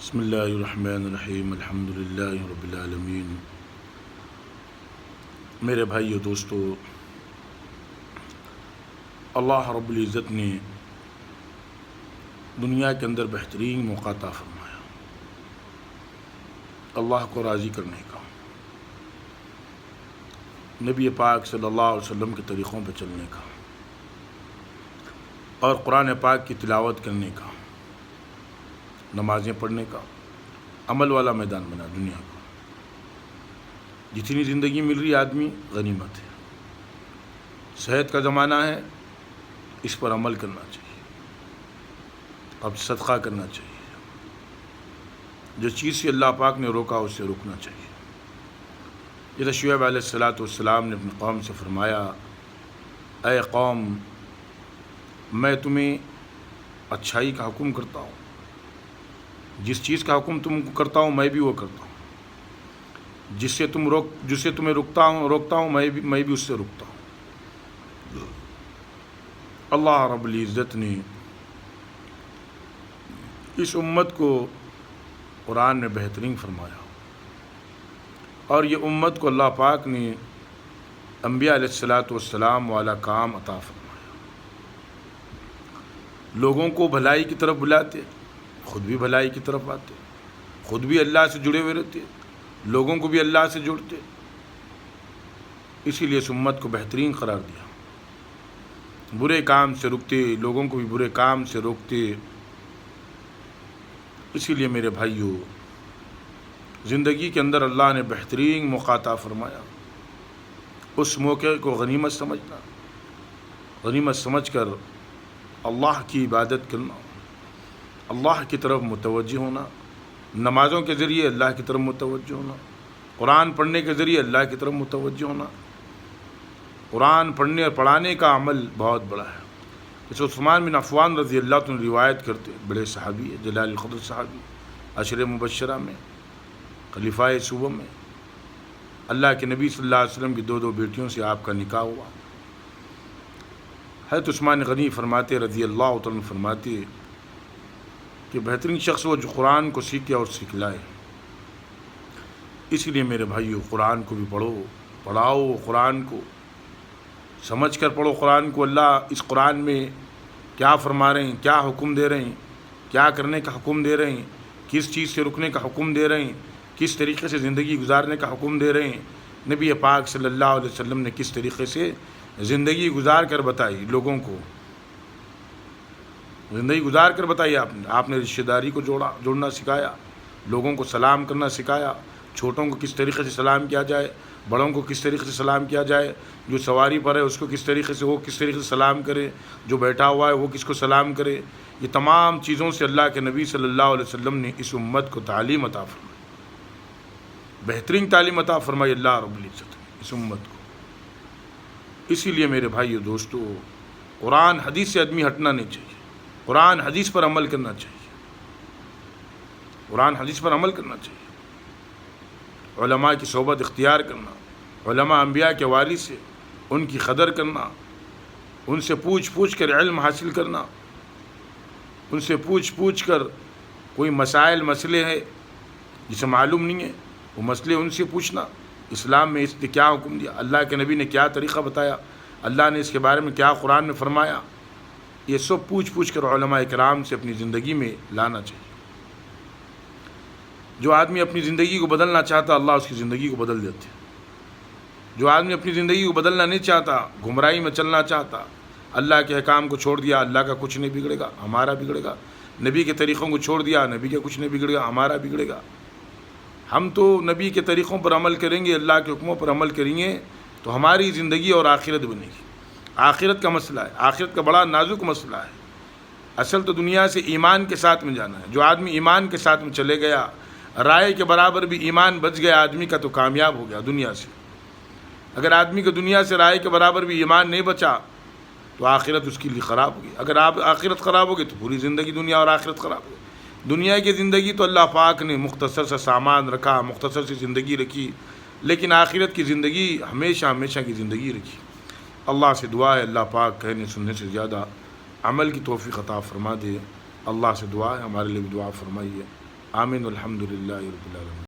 بسم اللہ الرحمن الرحیم الحمدللہ رب العالمین۔ میرے بھائیو دوستو، اللہ رب العزت نے دنیا کے اندر بہترین موقع عطا فرمایا اللہ کو راضی کرنے کا، نبی پاک صلی اللہ علیہ وسلم کے طریقوں پہ چلنے کا اور قرآن پاک کی تلاوت کرنے کا، نمازیں پڑھنے کا، عمل والا میدان بنا دنیا کو۔ جتنی زندگی مل رہی آدمی غنیمت ہے، صحت کا زمانہ ہے، اس پر عمل کرنا چاہیے، اب صدقہ کرنا چاہیے، جو چیز سے اللہ پاک نے روکا اس سے رکنا چاہیے۔ جیسے شعیب علیہ السلام نے اپنی قوم سے فرمایا، اے قوم، میں تمہیں اچھائی کا حکم کرتا ہوں، جس چیز کا حکم تم کو کرتا ہوں میں بھی وہ کرتا ہوں، جس سے تمہیں روکتا ہوں میں بھی اس سے رکتا ہوں۔ اللہ رب العزت نے اس امت کو قرآن میں بہترین فرمایا، اور یہ امت کو اللہ پاک نے انبیاء علیہ السلام والا کام عطا فرمایا۔ لوگوں کو بھلائی کی طرف بلاتے، خود بھی بھلائی کی طرف آتے، خود بھی اللہ سے جڑے ہوئے رہتے، لوگوں کو بھی اللہ سے جوڑتے، اسی لیے اس امت کو بہترین قرار دیا۔ برے کام سے رکتے، لوگوں کو بھی برے کام سے روکتے۔ اسی لیے میرے بھائیو، زندگی کے اندر اللہ نے بہترین موقع عطا فرمایا، اس موقع کو غنیمت سمجھنا، غنیمت سمجھ کر اللہ کی عبادت کرنا، اللہ کی طرف متوجہ ہونا، نمازوں کے ذریعے اللہ کی طرف متوجہ ہونا، قرآن پڑھنے کے ذریعے اللہ کی طرف متوجہ ہونا۔ قرآن پڑھنے اور پڑھانے کا عمل بہت بڑا ہے۔ جیسے عثمان بن عفان رضی اللہ عنہ روایت کرتے، بڑے صحابی ہے، جلال القدر صحابی، عشر مبشرہ میں، خلیفہ صوبہ میں، اللہ کے نبی صلی اللہ علیہ وسلم کی دو بیٹیوں سے آپ کا نکاح ہوا۔ حضرت عثمان غنی فرماتے رضی اللہ عنہ فرماتے کہ بہترین شخص وہ جو قرآن کو سیکھے اور سکھلائے۔ اسی لیے میرے بھائیو، قرآن کو بھی پڑھاؤ، قرآن کو سمجھ کر پڑھو، قرآن کو اللہ اس قرآن میں کیا فرما رہے ہیں، کیا حکم دے رہے ہیں، کیا کرنے کا حکم دے رہے ہیں، کس چیز سے رکنے کا حکم دے رہے ہیں، کس طریقے سے زندگی گزارنے کا حکم دے رہے ہیں۔ نبی پاک صلی اللہ علیہ وسلم نے کس طریقے سے زندگی گزار کر بتائی، لوگوں کو زندگی گزار کر بتائی۔ آپ نے رشتہ داری کو جوڑنا سکھایا، لوگوں کو سلام کرنا سکھایا، چھوٹوں کو کس طریقے سے سلام کیا جائے، بڑوں کو کس طریقے سے سلام کیا جائے، جو سواری پر ہے اس کو کس طریقے سے سلام کرے، جو بیٹھا ہوا ہے وہ کس کو سلام کرے۔ یہ تمام چیزوں سے اللہ کے نبی صلی اللہ علیہ وسلم نے اس امت کو تعلیم عطا فرمائی، بہترین تعلیم عطا فرمائی اللہ رب العزت نے اس امت کو۔ اسی لیے میرے بھائیو دوستو، قرآن حدیث سے آدمی ہٹنا نہیں چاہیے، قرآن حدیث پر عمل کرنا چاہیے، قرآن حدیث پر عمل کرنا چاہیے، علماء کی صحبت اختیار کرنا، علماء انبیاء کے وارث سے ان کی قدر کرنا، ان سے پوچھ کر علم حاصل کرنا، ان سے پوچھ کر کوئی مسئلے ہیں جسے معلوم نہیں ہے وہ مسئلے ان سے پوچھنا، اسلام میں اس نے کیا حکم دیا، اللہ کے نبی نے کیا طریقہ بتایا، اللہ نے اس کے بارے میں کیا قرآن میں فرمایا، یہ سب پوچھ کر علماء کرام سے اپنی زندگی میں لانا چاہیے۔ جو آدمی اپنی زندگی کو بدلنا چاہتا، اللہ اس کی زندگی کو بدل دیتے۔ جو آدمی اپنی زندگی کو بدلنا نہیں چاہتا، گمراہی میں چلنا چاہتا، اللہ کے احکام کو چھوڑ دیا، اللہ کا کچھ نہیں بگڑے گا، ہمارا بگڑے گا۔ نبی کے طریقوں کو چھوڑ دیا، نبی کا کچھ نہیں بگڑے گا، ہمارا بگڑے گا۔ ہم تو نبی کے طریقوں پر عمل کریں گے، اللہ کے حکموں پر عمل کریں گے تو ہماری زندگی اور آخرت بنے گی۔ آخرت کا مسئلہ ہے، آخرت کا بڑا نازک مسئلہ ہے۔ اصل تو دنیا سے ایمان کے ساتھ میں جانا ہے۔ جو آدمی ایمان کے ساتھ میں چلے گیا، رائے کے برابر بھی ایمان بچ گیا آدمی کا، تو کامیاب ہو گیا دنیا سے۔ اگر آدمی کو دنیا سے رائے کے برابر بھی ایمان نہیں بچا تو آخرت اس کے لیے خراب ہوگی۔ اگر آپ آخرت خراب ہوگی تو پوری زندگی دنیا اور آخرت خراب ہوگی۔ دنیا کی زندگی تو اللہ پاک نے مختصر سا سامان رکھا، مختصر سی زندگی رکھی، لیکن آخرت کی زندگی ہمیشہ کی زندگی رکھی۔ اللہ سے دعا ہے اللہ پاک کہنے سننے سے زیادہ عمل کی توفیق عطا فرما دے۔ اللہ سے دعا ہے ہمارے لیے بھی دعا فرمائیے۔ آمین الحمدللہ رب العالمین.